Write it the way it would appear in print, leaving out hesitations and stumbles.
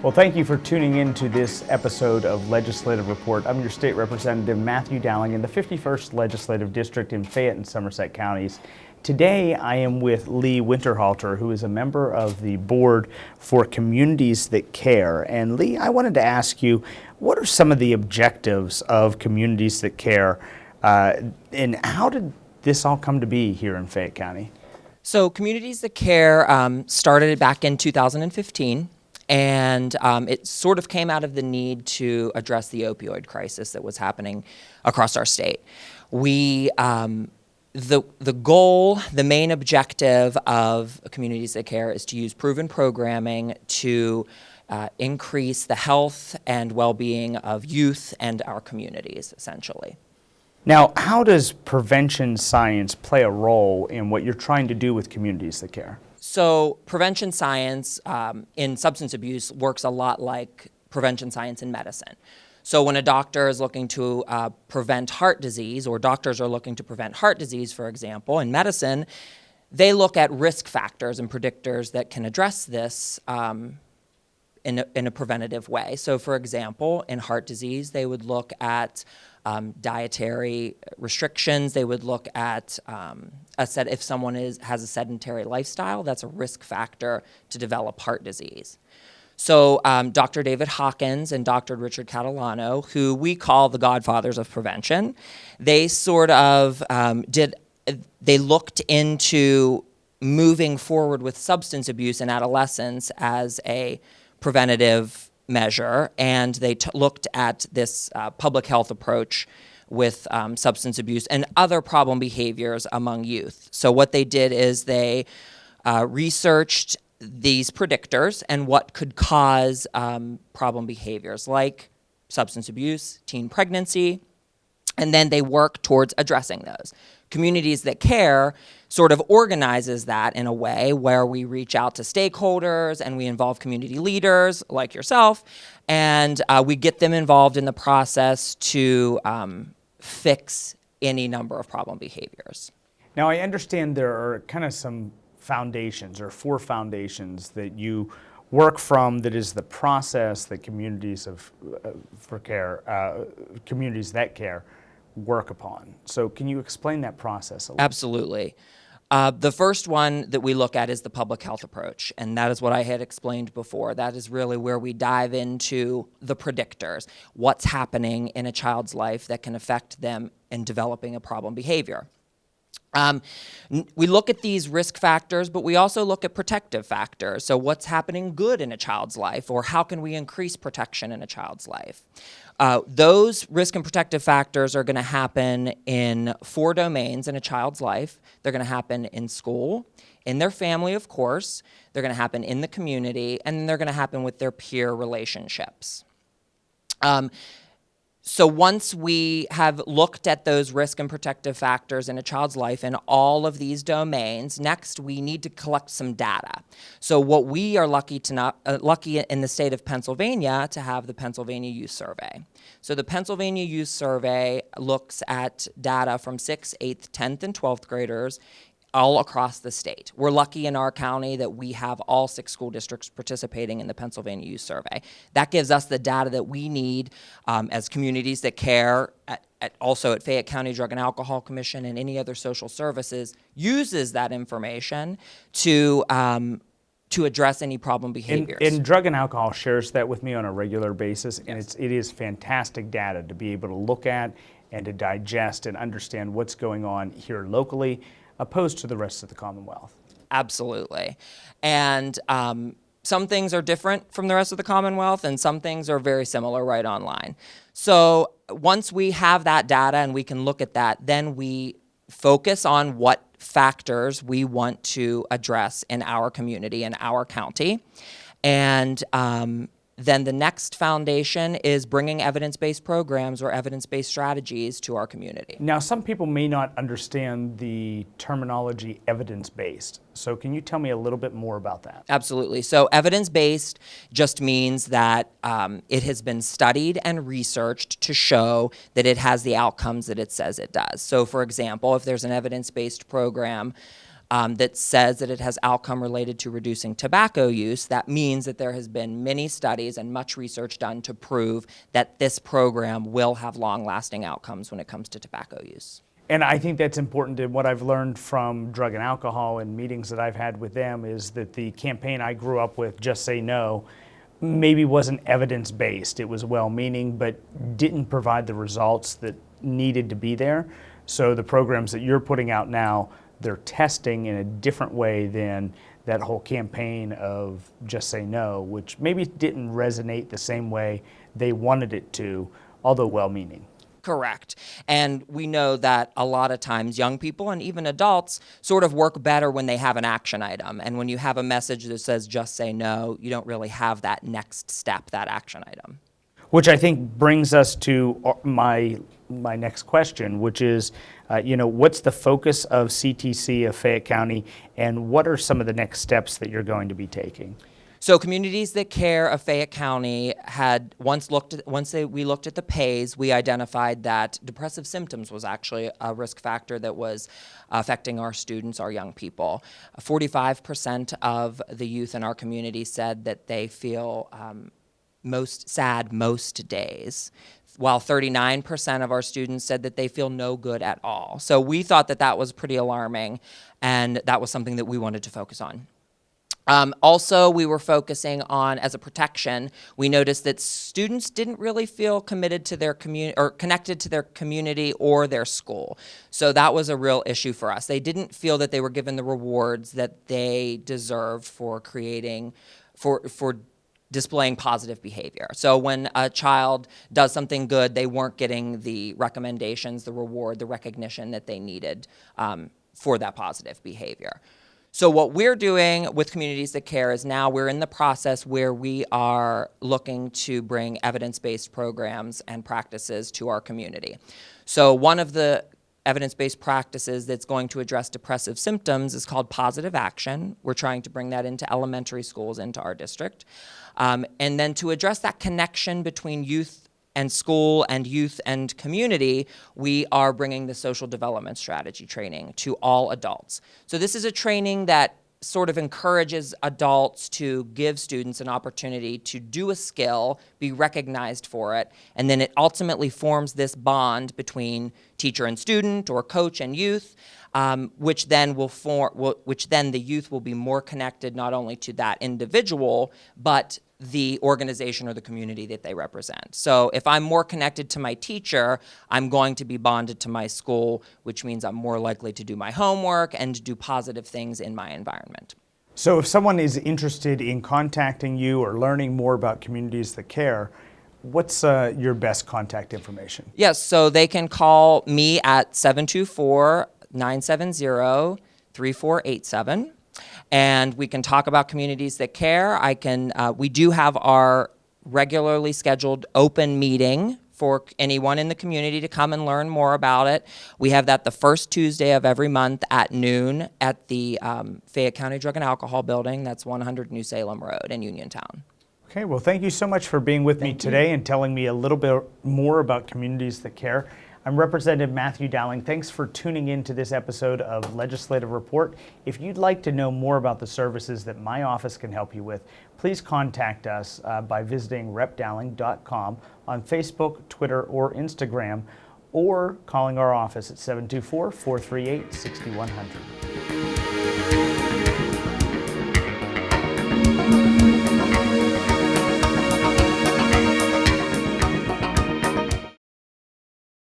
Well, thank you for tuning in to this episode of Legislative Report. I'm your state representative, Matthew Dowling, in the 51st Legislative District in Fayette and Somerset counties. Today, I am with Lee Winterhalter, who is a member of the Board for Communities That Care. And Lee, I wanted to ask you, what are some of the objectives of Communities That Care, and how did this all come to be here in Fayette County? So Communities That Care started back in 2015. And it sort of came out of the need to address the opioid crisis that was happening across our state. The goal, the main objective of Communities That Care is to use proven programming to increase the health and well-being of youth and our communities, essentially. Now, how does prevention science play a role in what you're trying to do with Communities That Care? So prevention science in substance abuse works a lot like prevention science in medicine. So when a doctor is looking to prevent heart disease, or doctors are looking to prevent heart disease, for example, in medicine, they look at risk factors and predictors that can address this in a preventative way. So for example, in heart disease, they would look at dietary restrictions. They would look at if someone has a sedentary lifestyle, that's a risk factor to develop heart disease. So Dr. David Hawkins and Dr. Richard Catalano, who we call the godfathers of prevention, they sort of they looked into moving forward with substance abuse in adolescents as a preventative measure, and they looked at this public health approach with substance abuse and other problem behaviors among youth. So what they did is they researched these predictors and what could cause problem behaviors like substance abuse, teen pregnancy, and then they work towards addressing those. Communities That Care sort of organizes that in a way where we reach out to stakeholders and we involve community leaders like yourself, and we get them involved in the process to fix any number of problem behaviors. Now, I understand there are kind of some foundations, or 4 foundations that you work from, that is the process that Communities That Care work upon. So can you explain that process a little? Absolutely. The first one that we look at is the public health approach, and that is what I had explained before. That is really where we dive into the predictors, what's happening in a child's life that can affect them in developing a problem behavior. We look at these risk factors, but we also look at protective factors. So what's happening good in a child's life, or how can we increase protection in a child's life? Those risk and protective factors are going to happen in 4 domains in a child's life. They're going to happen in school, in their family, of course. They're going to happen in the community, and then they're going to happen with their peer relationships. So once we have looked at those risk and protective factors in a child's life in all of these domains, next we need to collect some data. So what we are lucky in the state of Pennsylvania to have the Pennsylvania Youth Survey. So the Pennsylvania Youth Survey looks at data from 6th, 8th, 10th, and 12th graders all across the state. We're lucky in our county that we have all 6 school districts participating in the Pennsylvania Youth Survey. That gives us the data that we need as Communities That Care, also at Fayette County Drug and Alcohol Commission and any other social services, uses that information to address any problem behaviors. And Drug and Alcohol shares that with me on a regular basis, and it is fantastic data to be able to look at and to digest and understand what's going on here locally, opposed to the rest of the Commonwealth. Absolutely. And some things are different from the rest of the Commonwealth, and some things are very similar right online. So once we have that data and we can look at that, then we focus on what factors we want to address in our community, in our county. And then the next foundation is bringing evidence-based programs or evidence-based strategies to our community. Now, some people may not understand the terminology evidence-based. So can you tell me a little bit more about that? Absolutely. So evidence-based just means that it has been studied and researched to show that it has the outcomes that it says it does. So for example, if there's an evidence-based program that says that it has outcome related to reducing tobacco use, that means that there has been many studies and much research done to prove that this program will have long-lasting outcomes when it comes to tobacco use. And I think that's important. And what I've learned from drug and alcohol and meetings that I've had with them is that the campaign I grew up with, Just Say No, maybe wasn't evidence-based. It was well-meaning, but didn't provide the results that needed to be there. So the programs that you're putting out now, they're testing in a different way than that whole campaign of Just Say No, which maybe didn't resonate the same way they wanted it to, although well-meaning. Correct. And we know that a lot of times young people and even adults sort of work better when they have an action item. And when you have a message that says just say no, you don't really have that next step, that action item. Which I think brings us to my next question, which is, what's the focus of CTC of Fayette County, and what are some of the next steps that you're going to be taking? So Communities That Care of Fayette County had we looked at the PAYS, we identified that depressive symptoms was actually a risk factor that was affecting our students, our young people. 45% of the youth in our community said that they feel most sad most days, while 39% of our students said that they feel no good at all. So we thought that that was pretty alarming, and that was something that we wanted to focus on. Also, we were focusing on, as a protection, we noticed that students didn't really feel committed to their community or connected to their community or their school. So that was a real issue for us. They didn't feel that they were given the rewards that they deserved for for displaying positive behavior. So when a child does something good, they weren't getting the recommendations, the reward, the recognition that they needed for that positive behavior. So what we're doing with Communities That Care is now we're in the process where we are looking to bring evidence-based programs and practices to our community. So one of the evidence-based practices that's going to address depressive symptoms is called positive action. We're trying to bring that into elementary schools, into our district. And then to address that connection between youth and school and youth and community, we are bringing the social development strategy training to all adults. So this is a training that sort of encourages adults to give students an opportunity to do a skill, be recognized for it, and then it ultimately forms this bond between teacher and student or coach and youth, which then the youth will be more connected not only to that individual, but the organization or the community that they represent. So if I'm more connected to my teacher, I'm going to be bonded to my school, which means I'm more likely to do my homework and do positive things in my environment. So if someone is interested in contacting you or learning more about Communities That Care, what's your best contact information? Yes, so they can call me at 724-970-3487. And we can talk about Communities That Care. We do have our regularly scheduled open meeting for anyone in the community to come and learn more about it. We have that the first Tuesday of every month at noon at the Fayette County Drug and Alcohol Building. That's 100 New Salem Road in Uniontown. Okay, well, thank you so much for being with me today and telling me a little bit more about Communities That Care. I'm Representative Matthew Dowling. Thanks for tuning in to this episode of Legislative Report. If you'd like to know more about the services that my office can help you with, please contact us by visiting repdowling.com on Facebook, Twitter, or Instagram, or calling our office at 724-438-6100.